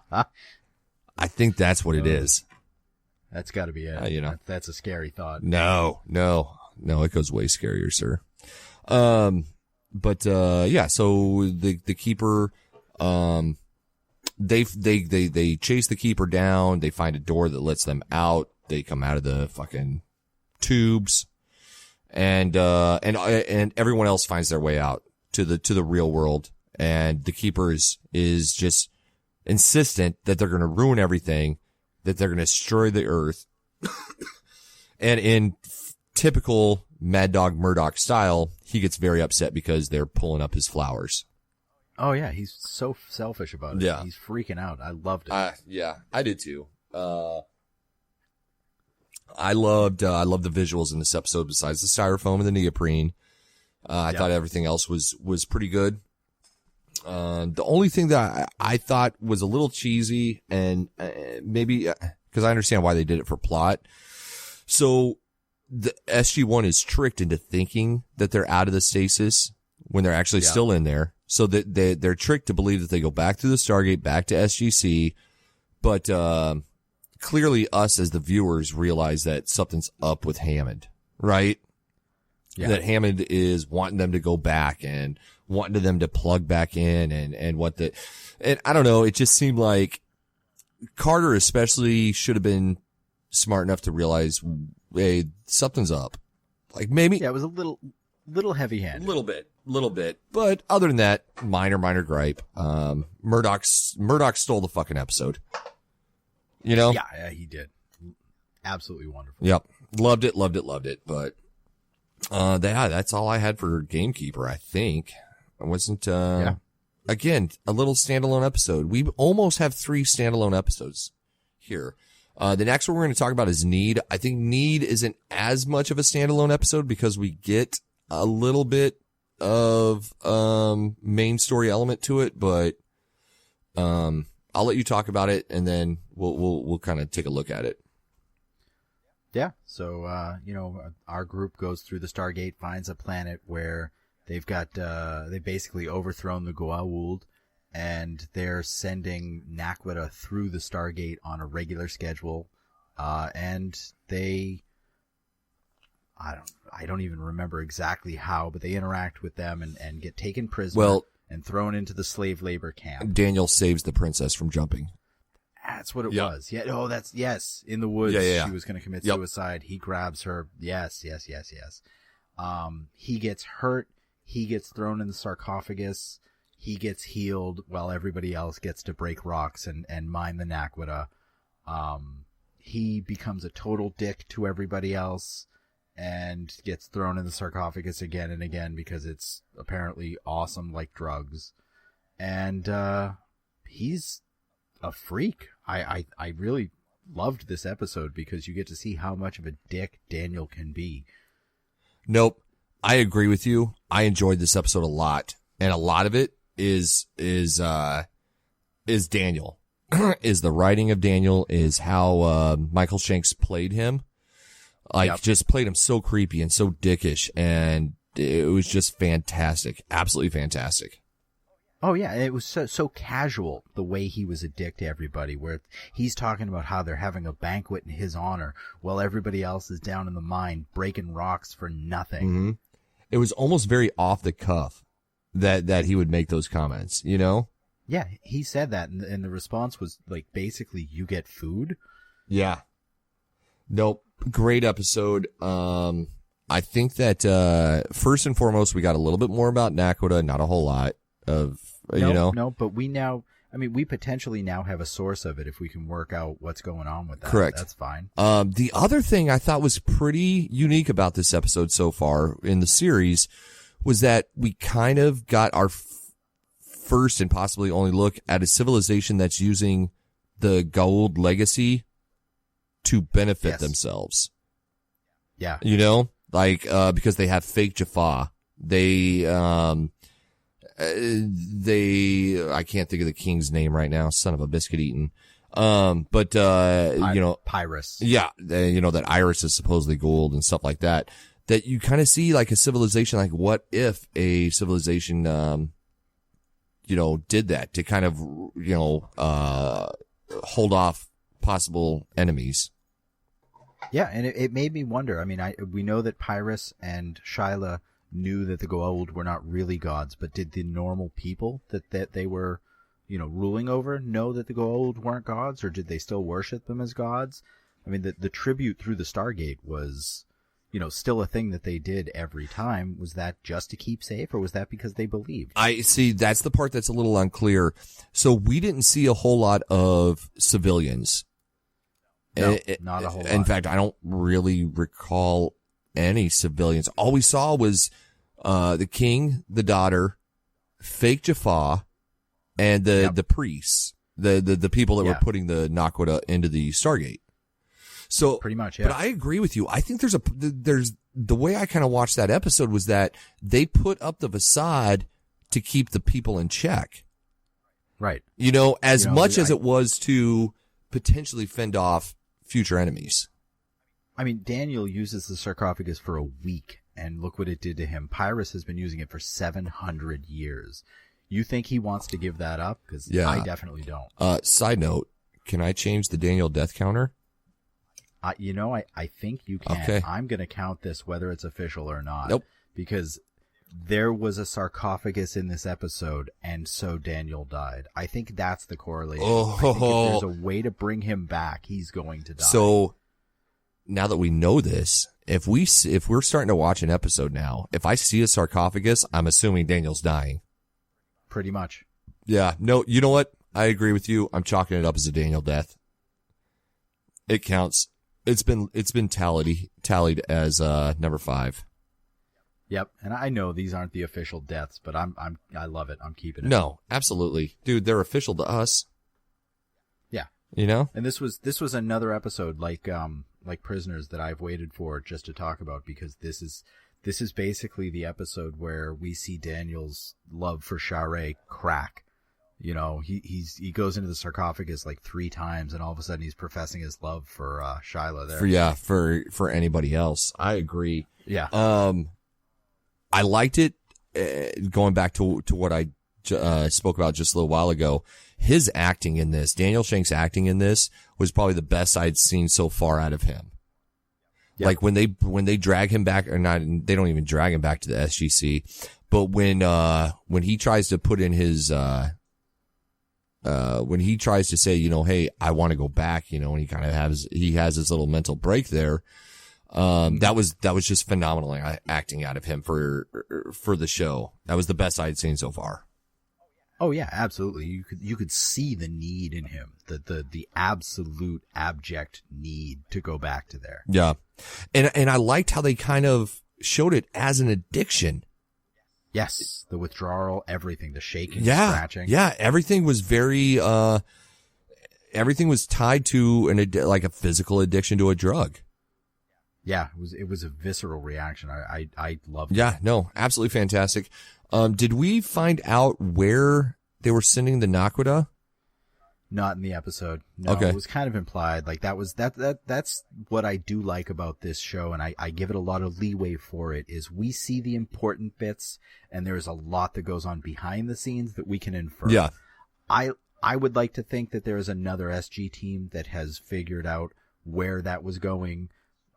I think that's what it is. That's got to be it. You know, that's a scary thought. No, it goes way scarier, sir. But yeah, so the keeper, they chase the keeper down. They find a door that lets them out. They come out of the fucking tubes, and everyone else finds their way out to the real world. And the keeper is just insistent that they're going to ruin everything, that they're going to destroy the earth. And in typical Mad Dog Murdoch style, he gets very upset because they're pulling up his flowers. Oh yeah, he's so selfish about it. Yeah. He's freaking out. I loved it. Yeah, I did too. I loved the visuals in this episode besides the styrofoam and the neoprene. I thought everything else was pretty good. The only thing that I thought was a little cheesy, and maybe because I understand why they did it for plot. So the SG-1 is tricked into thinking that they're out of the stasis when they're actually still in there. So that they're tricked to believe that they go back through the Stargate, back to SGC. But clearly us as the viewers realize that something's up with Hammond, right? Yeah. That Hammond is wanting them to go back and wanting them to plug back in and I don't know. It just seemed like Carter especially should have been smart enough to realize, hey, something's up. Like maybe. Yeah, it was a little heavy-handed. Little bit. But other than that, minor gripe. Murdoch stole the fucking episode. You know? Yeah, he did. Absolutely wonderful. Yep. Loved it. But, that's all I had for Gamekeeper, I think. I wasn't, again, a little standalone episode. We almost have 3 standalone episodes here. The next one we're going to talk about is Need. I think Need isn't as much of a standalone episode because we get a little bit of, main story element to it, but, I'll let you talk about it and then we'll kind of take a look at it. Yeah. So, our group goes through the Stargate, finds a planet where they've got, they basically overthrown the Goa'uld, and they're sending Naquadah through the Stargate on a regular schedule. And I don't even remember exactly how, but they interact with them and get taken prisoner and thrown into the slave labor camp. Daniel saves the princess from jumping. That's what it was. Yeah. Oh, yes. In the woods. Yeah. She was going to commit suicide. He grabs her. Yes. He gets hurt. He gets thrown in the sarcophagus. He gets healed while everybody else gets to break rocks and mine the Naquadah. He becomes a total dick to everybody else and gets thrown in the sarcophagus again and again because it's apparently awesome like drugs. And he's a freak. I really loved this episode because you get to see how much of a dick Daniel can be. Nope. I agree with you. I enjoyed this episode a lot. And a lot of it is Daniel. Is the writing of Daniel, is how Michael Shanks played him. Just played him so creepy and so dickish, and it was just fantastic. Absolutely fantastic. Oh yeah, it was so casual the way he was a dick to everybody, where he's talking about how they're having a banquet in his honor while everybody else is down in the mine breaking rocks for nothing. Mm-hmm. It was almost very off the cuff that he would make those comments, you know? Yeah, he said that, and the response was like, basically, you get food? Yeah. Nope. Great episode. I think that, first and foremost, we got a little bit more about Nakoda, not a whole lot of, No, but we potentially now have a source of it if we can work out what's going on with that. Correct. That's fine. The other thing I thought was pretty unique about this episode so far in the series was that we kind of got our first and possibly only look at a civilization that's using the Goa'uld legacy to benefit themselves. Yeah. Because they have fake Jaffa. I can't think of the king's name right now, son of a biscuit eating. Pyrus. Yeah. That Iris is supposedly gold and stuff like that. That you kind of see like a civilization, like what if a civilization, did that to kind of, hold off possible enemies. Yeah. And it made me wonder. I mean, we know that Pyrus and Shyla knew that the Goa'uld were not really gods, but did the normal people that they were, ruling over know that the Goa'uld weren't gods, or did they still worship them as gods? I mean, the tribute through the Stargate was, still a thing that they did every time. Was that just to keep safe, or was that because they believed? I see. That's the part that's a little unclear. So we didn't see a whole lot of civilians. No, not a whole lot. In fact, I don't really recall any civilians. All we saw was the king, the daughter, fake Jaffa, and the priests, the people that were putting the Nakoda into the Stargate. So pretty much, yeah. But I agree with you. I think there's the way I kind of watched that episode was that they put up the facade to keep the people in check. Right. As much as it was to potentially fend off future enemies. I mean, Daniel uses the sarcophagus for a week, and look what it did to him. Pyrus has been using it for 700 years. You think he wants to give that up? Because I definitely don't. Side note, can I change the Daniel death counter? I think you can. Okay. I'm going to count this whether it's official or not. Nope. Because there was a sarcophagus in this episode, and so Daniel died. I think that's the correlation. I think if there's a way to bring him back, he's going to die. So now that we know this, if we're starting to watch an episode now, if I see a sarcophagus, I'm assuming Daniel's dying. Pretty much. Yeah. No, you know what? I agree with you. I'm chalking it up as a Daniel death. It counts. It's been tallied as number 5. Yep. And I know these aren't the official deaths, but I love it. I'm keeping it. No, absolutely. Dude, they're official to us. Yeah. And this was another episode like Prisoners that I've waited for just to talk about, because this is basically the episode where we see Daniel's love for Sharae crack. He goes into the sarcophagus like 3 times, and all of a sudden he's professing his love for Shyla there. For anybody else. I agree. Yeah. I liked it. Going back to what I spoke about just a little while ago, his acting in this, Daniel Shank's acting in this, was probably the best I'd seen so far out of him. Yep. Like when they drag him back, or not, they don't even drag him back to the SGC, but when he tries to put in his, when he tries to say, hey, I want to go back, and he has his little mental break there. That was just phenomenal acting out of him for the show. That was the best I'd seen so far. Oh yeah, absolutely. You could see the need in him, the absolute abject need to go back to there. Yeah. And I liked how they kind of showed it as an addiction. Yes. The withdrawal, everything, the shaking, yeah, scratching. Yeah. Everything was very, everything was tied to like a physical addiction to a drug. Yeah, it was a visceral reaction. I loved it. Yeah, no, absolutely fantastic. Did we find out where they were sending the Nakoda? Not in the episode. No, okay. It was kind of implied. Like that's what I do like about this show, and I give it a lot of leeway for it, is we see the important bits, and there's a lot that goes on behind the scenes that we can infer. Yeah. I would like to think that there is another SG team that has figured out where that was going,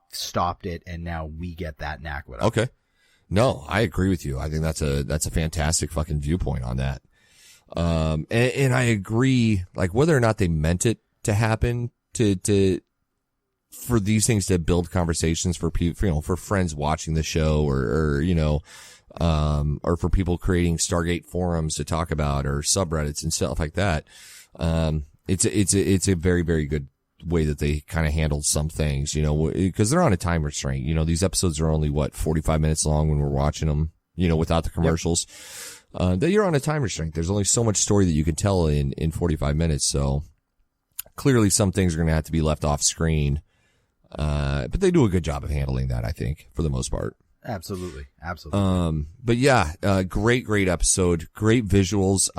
stopped it, and now we get that Nakoda. Okay. No, I agree with you. I think that's a fantastic fucking viewpoint on that. And I agree, like, whether or not they meant it to happen to for these things to build conversations for people, you know, for friends watching the show or you know, or for people creating Stargate forums to talk about or subreddits and stuff like that. It's a very, very good way that they kind of handled some things, you know, because they're on a time restraint. You know, these episodes are only 45 minutes long when we're watching them, you know, without the commercials. That you're on a time restraint. There's only so much story that you can tell in 45 minutes. So clearly some things are going to have to be left off screen. But they do a good job of handling that, I think, for the most part. Absolutely. Absolutely. But yeah, great episode. Great visuals.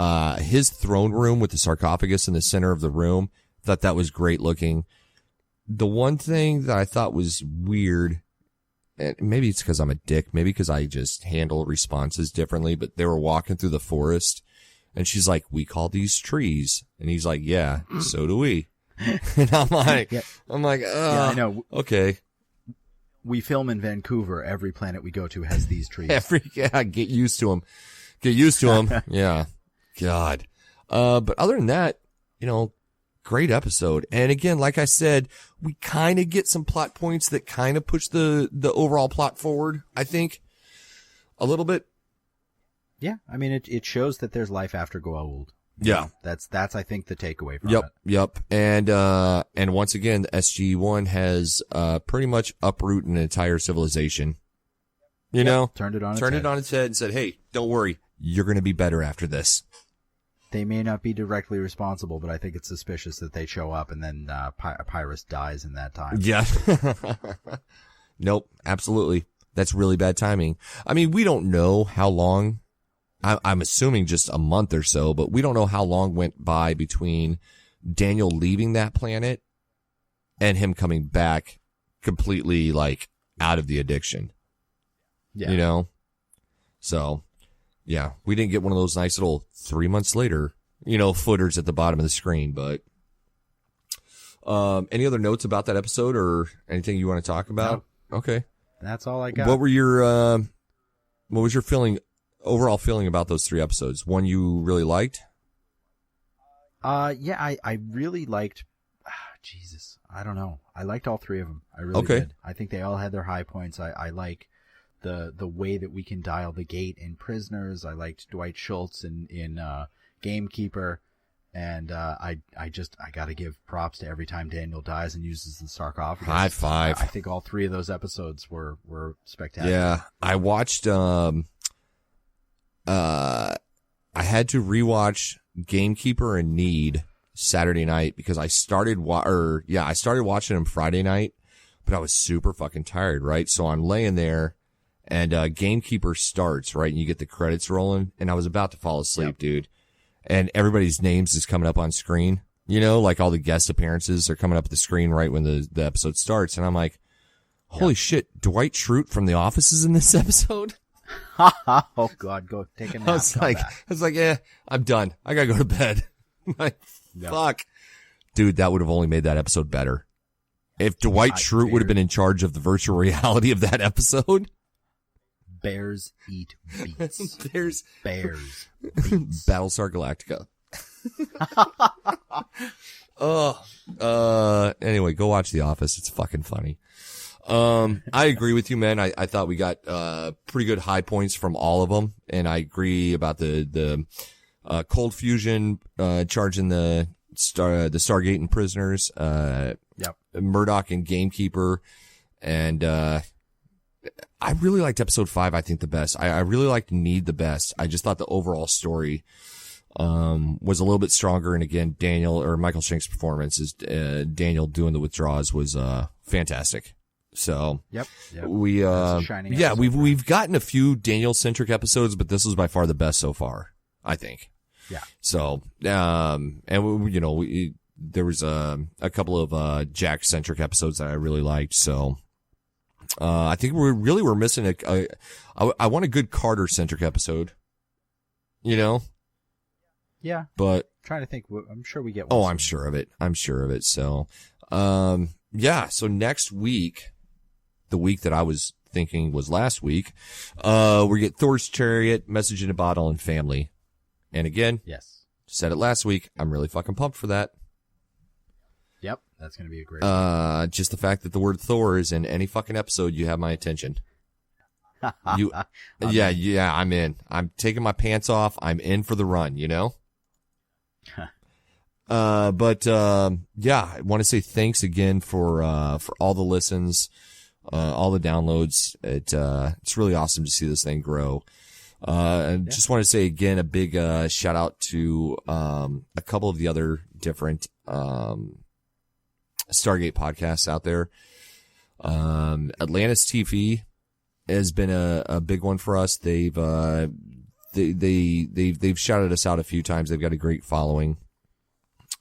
His throne room with the sarcophagus in the center of the room. Thought that was great looking. The one thing that I thought was weird, and maybe it's because I'm a dick, maybe because I just handle responses differently, but they were walking through the forest and she's like, we call these trees. And he's like, yeah, so do we. And I'm like, yeah, I know. Okay. We film in Vancouver. Every planet we go to has these trees. Get used to them. Get used to them. Yeah. God. But other than that, you know, great episode. And again, like I said, we kind of get some plot points that kind of push the overall plot forward, I think, a little bit. Yeah. I mean, it shows that there's life after Goa'uld. Yeah. That's, I think, the takeaway from it. Yep. And once again, the SG-1 has, pretty much uprooted an entire civilization. You know? Turned it on its head and said, hey, don't worry. You're going to be better after this. They may not be directly responsible, but I think it's suspicious that they show up and then, Pyrus dies in that time. Yeah. Nope. Absolutely. That's really bad timing. I mean, we don't know how long, I'm assuming just a month or so, but we don't know how long went by between Daniel leaving that planet and him coming back completely like out of the addiction. Yeah. You know? So, yeah, we didn't get one of those nice little 3 months later, you know, footers at the bottom of the screen, but, any other notes about that episode or anything you want to talk about? No. Okay. That's all I got. What was your overall feeling about those 3 episodes? One you really liked? Yeah, I really liked, Jesus, I don't know. I liked all 3 of them. I really did. I think they all had their high points. I like the way that we can dial the gate in Prisoners. I liked Dwight Schultz in Gamekeeper. And, I gotta give props to every time Daniel dies and uses the sarcophagus. High five. I think all 3 of those episodes were spectacular. Yeah. I watched, I had to rewatch Gamekeeper and Need Saturday night because I started watching them Friday night, but I was super fucking tired, right? So I'm laying there and, Gamekeeper starts, right? And you get the credits rolling and I was about to fall asleep, dude. And everybody's names is coming up on screen, you know, like all the guest appearances are coming up at the screen right when the episode starts. And I'm like, holy shit, Dwight Schrute from The Office is in this episode? Oh God, go take a nap. I was like, yeah, I'm done. I gotta go to bed. Like, fuck. Dude, that would have only made that episode better. If Dwight Schrute would have been in charge of the virtual reality of that episode. Bears eat beets. There's Bears beets. Battlestar Galactica. Anyway, go watch The Office. It's fucking funny. I agree with you, man. I thought we got, pretty good high points from all of them. And I agree about the Cold Fusion, charging the Stargate and Prisoners, Murdoch and Gamekeeper. And, I really liked episode 5, I think the best. I really liked Need the best. I just thought the overall story, was a little bit stronger. And again, Michael Shank's performance is, Daniel doing the withdrawals was, fantastic. So, we've gotten a few Daniel centric episodes, but this was by far the best so far, I think. Yeah. So, there was, a couple of, Jack centric episodes that I really liked. So, I think we're missing I want a good Carter centric episode, you know? Yeah. But I'm trying to think, I'm sure we get one. Oh, I'm sure of it. So, so next week, the week that I was thinking was last week, we get Thor's Chariot, Message in a Bottle, and Family. And again, yes, said it last week, I'm really fucking pumped for that. Yep. That's going to be a great just the fact that the word Thor is in any fucking episode, you have my attention. Yeah, I'm in. I'm taking my pants off. I'm in for the run, you know? Yeah, I want to say thanks again for all the listens, all the downloads. It's really awesome to see this thing grow. And just want to say again, a big, shout out to, a couple of the other different, Stargate podcasts out there. Atlantis TV has been a big one for us. They've shouted us out a few times. They've got a great following.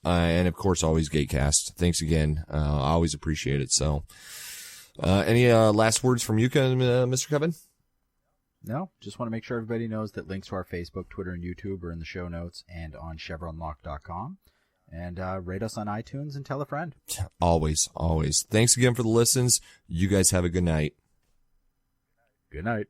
And of course, always Gatecast. Thanks again. I always appreciate it. So, any, last words from you, Mr. Kevin? No, just want to make sure everybody knows that links to our Facebook, Twitter, and YouTube are in the show notes and on chevronlock.com. And, rate us on iTunes and tell a friend. Always. Thanks again for the listens. You guys have a good night. Good night.